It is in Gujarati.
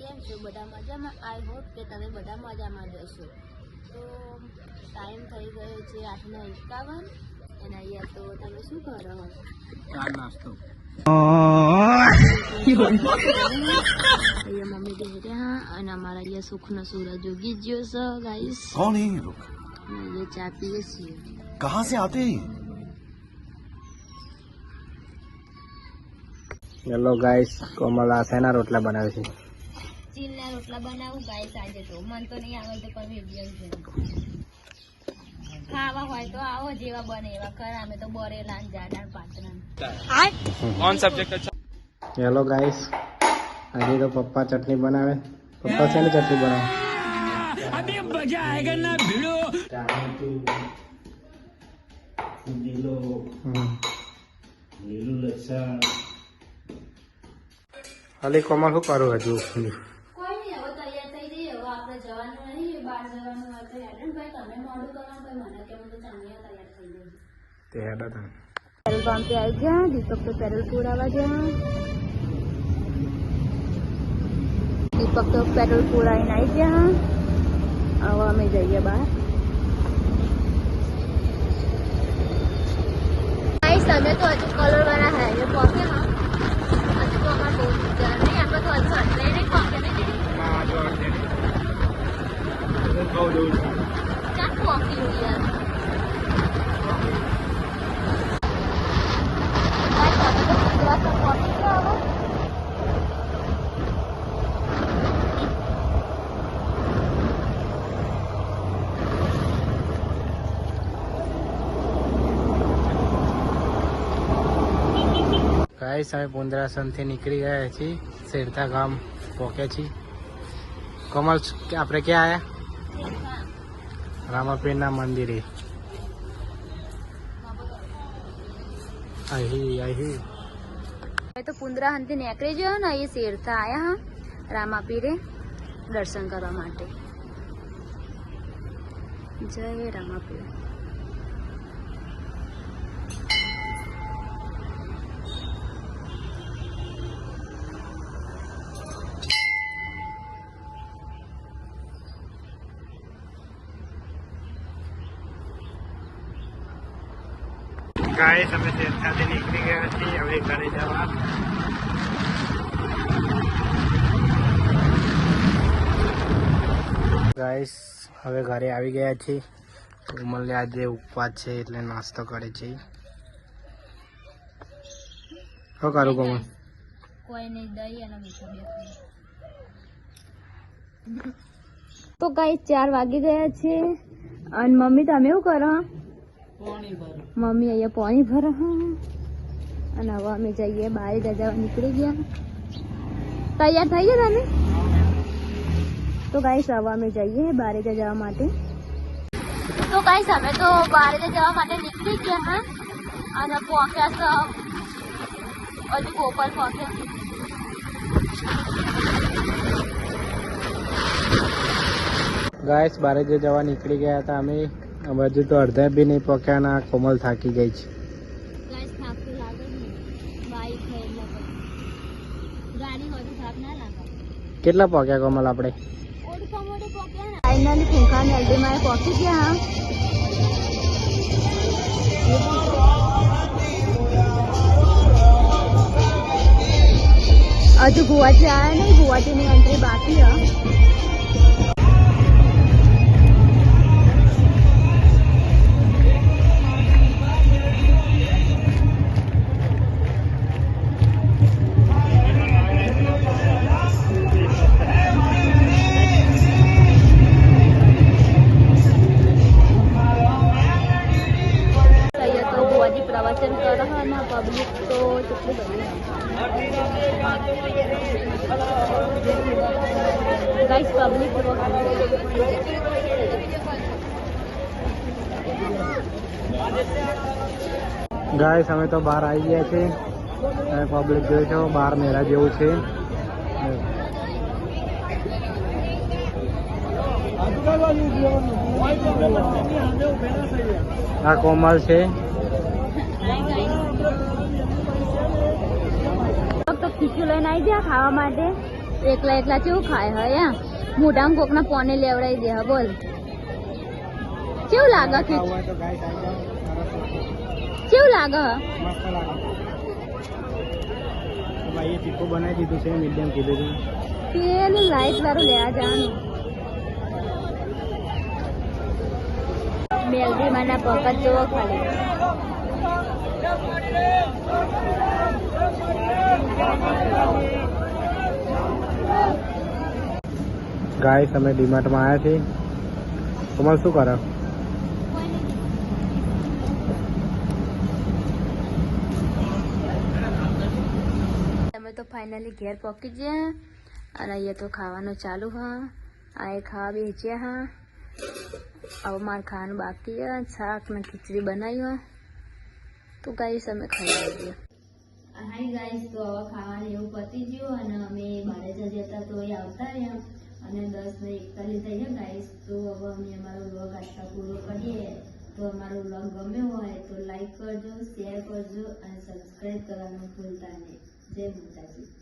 કેમ છો? બધા મજામાં? આઈ હોપ કે તમે બધા મજામાં જ હશો. તો ટાઈમ થઈ ગયો છે 8:51 અને અહીંયા તો તમે શું કરો? ચાર નાસ્તો. અહીંયા મમ્મી કહે રહ્યા અને અમારા અહીંયા સુખનો સૂરજ ઉગી ગયો છે ગાઈસ. कौन है ये लोग? ये ચા પીએ છીએ. कहाँ से आते हैं? હેલો ગાઈસ, કોમલા શેના રોટલા બનાવે છે? ચીલના રોટલા બનાવું ગાઈસ આજે તો. મન તો નહીં આવડતું પણ વેડિયમ છે. ખાવા હોય તો આવો, જેવા બને એવા કર. અમે તો બરેલા ને જાડા પાતળા. On subject. હેલો ગાઈસ, આજે તો પપ્પા ચટણી બનાવે. પપ્પા શેની ચટણી બનાવે? અભી મજા આયેગા ના ભીડો. લીલું લસણ. હાલી કોમલ શું કરું હજુ? કોઈ નહીં, હવે તૈયાર થઈ જઈએ. હવે આપણે જવાનું નહીં, બહાર જવાનું હોય તો હેડન ભાઈ તમે મોડું કરવાનું કોઈ મને કે હું તો ચાંદિયા તૈયાર થઈ જઈએ. તે હેડા તા પેટ્રોલ પંપે આવી ગયા. દીપક તો પેટ્રોલ પુરાવા ગયા. દીપક તો પેટ્રોલ પુરાવીને આવી ગયા. હવે અમે જઈએ બહાર. તમે તો હજુ કલર વાળા હાઈવે પહોંચે હા. હજુ તો અમારે બહુ નહીં, આપણે તો હજુ એટલે નહીં પહોંચે નહીં. ચાલ પહોંચી યાર. પહોંચી ગયા હવે. ગાઈસ, અમે પુંદરાસનથી નીકળી ગયા છીએ. શેરથા ગામ પહોંચ્યા છીએ. કોમલ, આપણે ક્યાં આવ્યા? રામાપીરના મંદિરે. અહીં તો પુંદરાહનથી નીકળી ગયો ને એ શેરથા આવ્યા હા રામાપીરે દર્શન કરવા માટે. જય રામાપીર. ગાઈસ, અમે શેરથાથી નીકળી ગયા છીએ હવે ઘરે જવા. ગાઈસ, હવે ઘરે આવી ગયા છીએ. કોમલને આજે ઉપવાસ છે એટલે નાસ્તો કરે છે. શું કરું કોમલ? કોઈ નહીં, દહીં અને મીઠું બે. તો ગાઈસ 4 વાગી ગયા છે અને મમ્મી તમે શું કરો? મમ્મી અહીંયા પાણી ભરે અને હવે અમે જઈએ બહાર જવા નીકળી ગયા. તૈયાર થઈ ગયા તમે? તો ગાઈસ હવે અમે જઈએ બહાર જવા માટે. તો ગાઈસ અમે તો બહાર જવા માટે નીકળી ગયા હા અને પહોંચ્યા તો હજુ ગોપાલ પહોંચ્યા. ગાઈસ, બારે જવા નીકળી ગયા હતા અમે. હજુ તો અડધા બી નહીં પહોંચ્યા ના કોમલ થાકી ગઈ છે. ગાઈસ થાક તો લાગે ને, બાઈક છે એટલે ગાડી હોય તો થાક ના લાગે. કેટલા પહોંચ્યા કોમલ આપણે? ઓડકા મોડે પહોંચ્યા ને. ફાઇનલી ફૂંકાની અલ્ડીમાં પહોંચી ગયા હા. હજુ ગુવાહાટી આવ્યા નહીં, ગુવાહાટીની એન્ટ્રી બાકી હા. પ્રવચન કરો અને પબ્લિક તો કેટલી બધી ગાઈસ પબ્લિક ગાઈસ, અમે તો બહાર આવી ગયા છીએ. પબ્લિક જોઈ છો, બહાર મેળા જેવું છે. આ કોમલ છે. તો ખીચું લઈને આવી ગયા ખાવા માટે. એકલા એકલા કેવું ખાય હે મોઢામાં કોકના પોને લેવડાવી દે હા બોલ કેવું લાગે કે તો ગાઈસ આવી જાઓ કેવું લાગે મસ્ત લાગે તો ભાઈએ તીખું બનાવી દીધું છે મીડિયમ કીધું છે પેલું લાઈટ વાળું લેવા જવાનું મેલડી માના પપ્પા જોવો ખાલી ગાઈસ અમે ડીમાર્ટમાં આવ્યા છીએ તમારે શું કરો તમે તો ફાઇનલી ઘેર પહોંચી ગયા અને અહીંયા તો ખાવાનું ચાલુ હા આ એ ખાવા બેચ્યા હા હવે મારે ખાવાનું બાકી છે શાક ને ખીચડી બનાવી તો ગાઈસ અમે ખાઈ લઈએ હાય ગાઈસ તો હવે ખાવાનું એવું પતી ગયું અને અમે બહાર જતા હતા તો એ આવતા રહ્યા અને 10:41 થઈ ગયા ગાઈસ તો હવે અમે અમારો વ્લોગ આટલા પૂરો કરીએ તો અમારો વ્લોગ ગમ્યો હોય તો લાઈક કરજો શેર કરજો અને સબસ્ક્રાઈબ કરવાનું ભૂલતા નહીં જય માતાજી